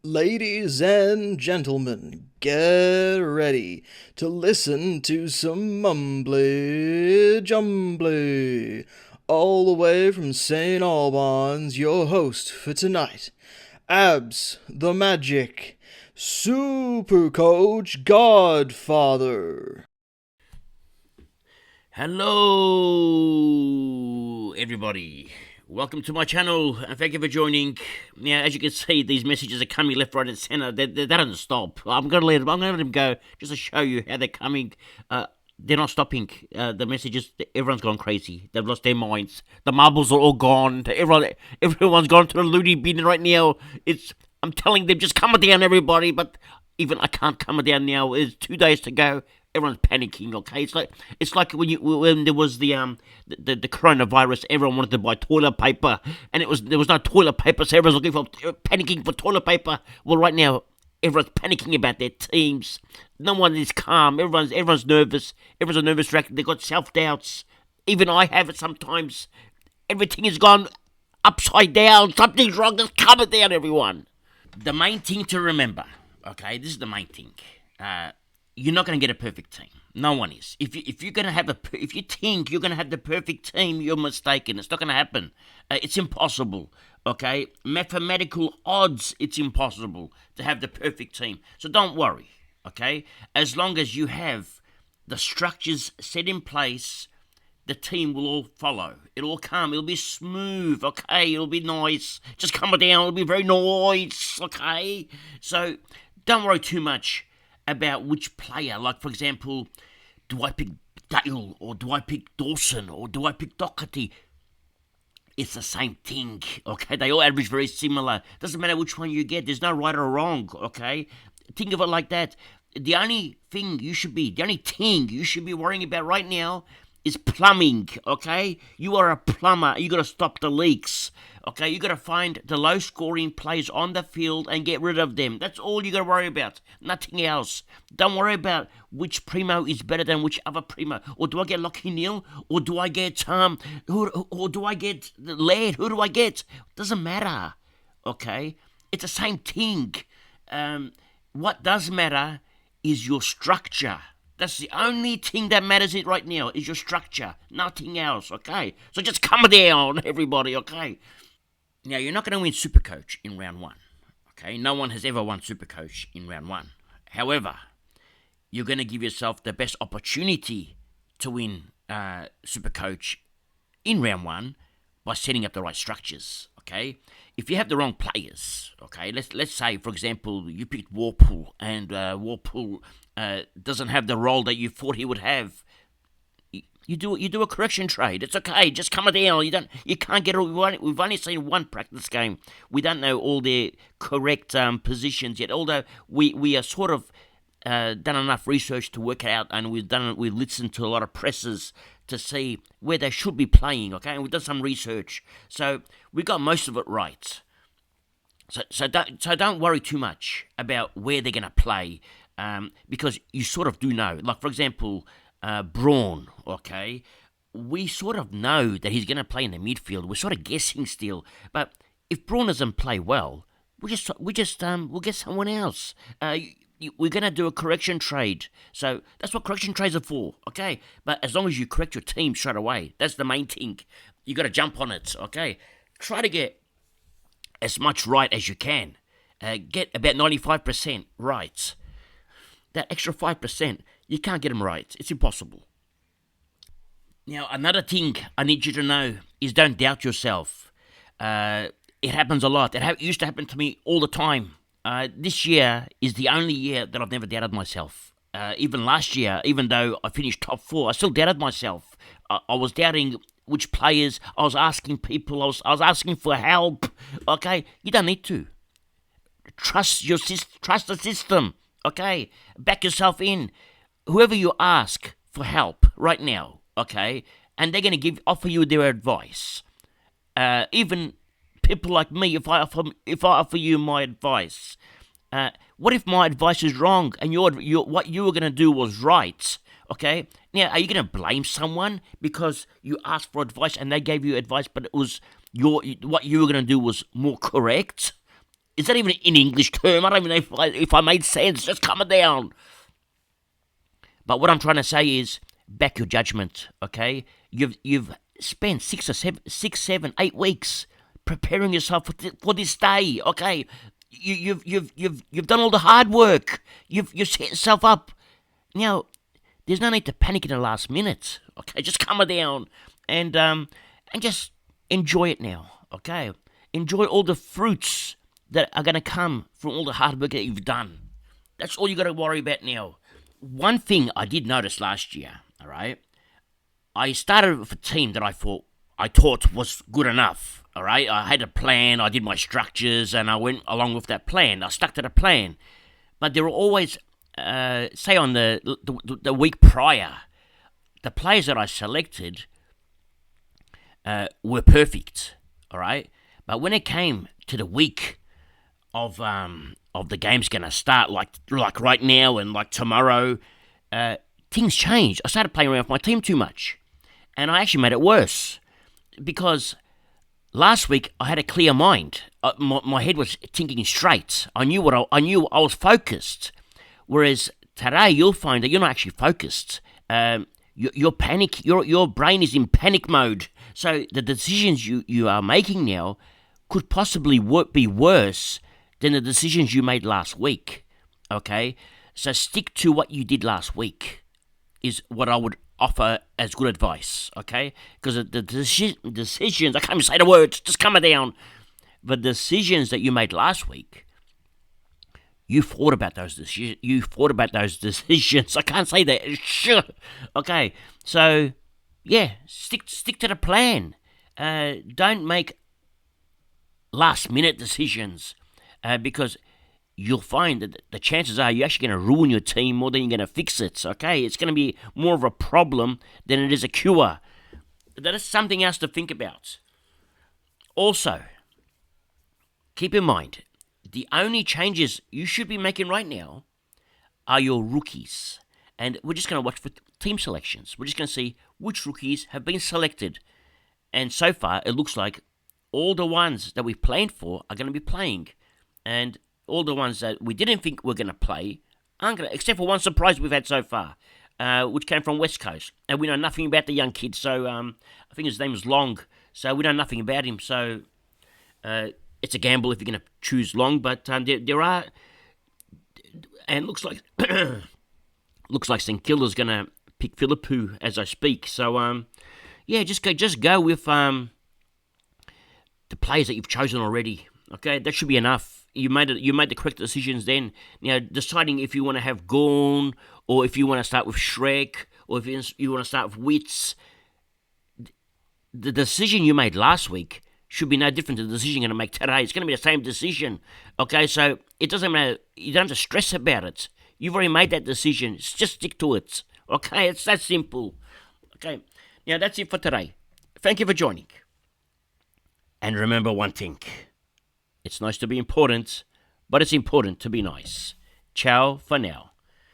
Ladies and gentlemen, get ready to listen to some mumbly jumbly. All the way from St. Albans, your host for tonight, Abs the Magic, Supercoach Godfather. Hello, everybody. Welcome to my channel, and thank you for joining. Now, as you can see, these messages are coming left, right, and centre. They don't stop. I'm gonna let them go just to show you how they're coming. They're not stopping. The messages. Everyone's gone crazy. They've lost their minds. The marbles are all gone. Everyone's gone to the loony bin right now. I'm telling them, just calm it down, everybody. But even I can't calm it down now. There's 2 days to go. Everyone's panicking. Okay, it's like when there was the coronavirus. Everyone wanted to buy toilet paper, and there was no toilet paper, so everyone's panicking for toilet paper. Well, right now everyone's panicking about their teams. No one is calm. Everyone's nervous. Everyone's a nervous wreck. They've got self doubts. Even I have it sometimes. Everything has gone upside down. Something's wrong. Just calm it down, everyone. The main thing to remember. Okay, this is the main thing. You're not going to get a perfect team. No one is. If you think you're going to have the perfect team, you're mistaken. It's not going to happen. It's impossible. Okay, mathematical odds. It's impossible to have the perfect team. So don't worry. Okay, as long as you have the structures set in place, the team will all follow. It'll all come. It'll be smooth. Okay, it'll be nice. Just calm it down. It'll be very nice. Okay, so don't worry too much about which player. Like, for example, do I pick Dale, or do I pick Dawson, or do I pick Doherty? It's the same thing, okay? They all average very similar. Doesn't matter which one you get. There's no right or wrong, okay? Think of it like that. The only thing you should be worrying about right now is plumbing, okay? You are a plumber. You got to stop the leaks, okay? You got to find the low-scoring players on the field and get rid of them. That's all you got to worry about. Nothing else. Don't worry about which primo is better than which other primo. Or do I get Lockie Neal? Or do I get or do I get Laird? Who do I get? Doesn't matter, okay? It's the same thing. What does matter is your structure. That's the only thing that matters right now, is your structure. Nothing else, okay? So just calm down, everybody, okay? Now, you're not going to win Supercoach in round one, okay? No one has ever won Supercoach in round one. However, you're going to give yourself the best opportunity to win Supercoach in round one by setting up the right structures, okay? If you have the wrong players, okay, let's say, for example, you picked Warpool, and Warpool doesn't have the role that you thought he would have. You do a correction trade. It's okay. Just calm it down. You can't get all. We've only seen one practice game. We don't know all their correct positions yet. Although we are sort of done enough research to work it out, and we've listened to a lot of presses to see where they should be playing. Okay, and we've done some research, so we got most of it right. So don't worry too much about where they're going to play, because you sort of do know. Like, for example, Braun, okay? We sort of know that he's going to play in the midfield. We're sort of guessing still. But if Braun doesn't play well, we'll get someone else. We're going to do a correction trade. So that's what correction trades are for, okay? But as long as you correct your team straight away, that's the main thing. You got to jump on it, okay? Try to get as much right as you can. Get about 95% right. That extra 5%, you can't get them right. It's impossible. Now, another thing I need you to know is don't doubt yourself. It happens a lot. It used to happen to me all the time. This year is the only year that I've never doubted myself. Even last year, even though I finished top 4, I still doubted myself. I was doubting which players. I was asking people. I was asking for help. Okay, you don't need to. Trust the system. Okay, back yourself in. Whoever you ask for help right now, okay, and they're going to offer you their advice. Even people like me, if I offer you my advice, what if my advice is wrong and what you were going to do was right? Okay, now are you going to blame someone because you asked for advice and they gave you advice, but it was what you were going to do was more correct? Is that even an English term? I don't even know if I made sense. Just calm it down. But what I'm trying to say is, back your judgment, okay? You've spent 6, 7, 8 weeks preparing yourself for this day, okay? You've done all the hard work. You've set yourself up. Now, there's no need to panic in the last minute, okay? Just calm it down and just enjoy it now, okay? Enjoy all the fruits that are going to come from all the hard work that you've done. That's all you got to worry about now. One thing I did notice last year, all right? I started with a team that I thought was good enough, all right? I had a plan, I did my structures, and I went along with that plan. I stuck to the plan. But there were always, say on the week prior, the players that I selected were perfect, all right? But when it came to the week of the game's going to start, like right now and like tomorrow, things changed. I started playing around with my team too much, and I actually made it worse because last week I had a clear mind. My head was thinking straight. I knew I was focused. Whereas today you'll find that you're not actually focused. Your panic. Your brain is in panic mode. So the decisions you are making now could possibly be worse than the decisions you made last week. Okay? So stick to what you did last week is what I would offer as good advice. Okay? Because the decisions, I can't even say the words, just calm it down. The decisions that you made last week, you thought about those decisions. I can't say that. Sure. Okay? So, yeah, stick to the plan. Don't make last-minute decisions because you'll find that the chances are you're actually going to ruin your team more than you're going to fix it, okay? It's going to be more of a problem than it is a cure. That is something else to think about. Also, keep in mind, the only changes you should be making right now are your rookies. And we're just going to watch for team selections. We're just going to see which rookies have been selected. And so far, it looks like all the ones that we planned for are going to be playing. And all the ones that we didn't think were going to play aren't going to, except for one surprise we've had so far, which came from West Coast. And we know nothing about the young kid, so I think his name is Long. So we know nothing about him, so it's a gamble if you're going to choose Long. But there are, and looks like St Kilda's going to pick Philippou as I speak. So yeah, just go with the players that you've chosen already. Okay, that should be enough. You made the correct decisions then. Now, deciding if you want to have Gorn, or if you want to start with Shrek, or if you want to start with Wits, the decision you made last week should be no different to the decision you're going to make today. It's going to be the same decision. Okay, so it doesn't matter. You don't have to stress about it. You've already made that decision. Just stick to it. Okay, it's that simple. Okay, now that's it for today. Thank you for joining. And remember one thing. It's nice to be important, but it's important to be nice. Ciao for now.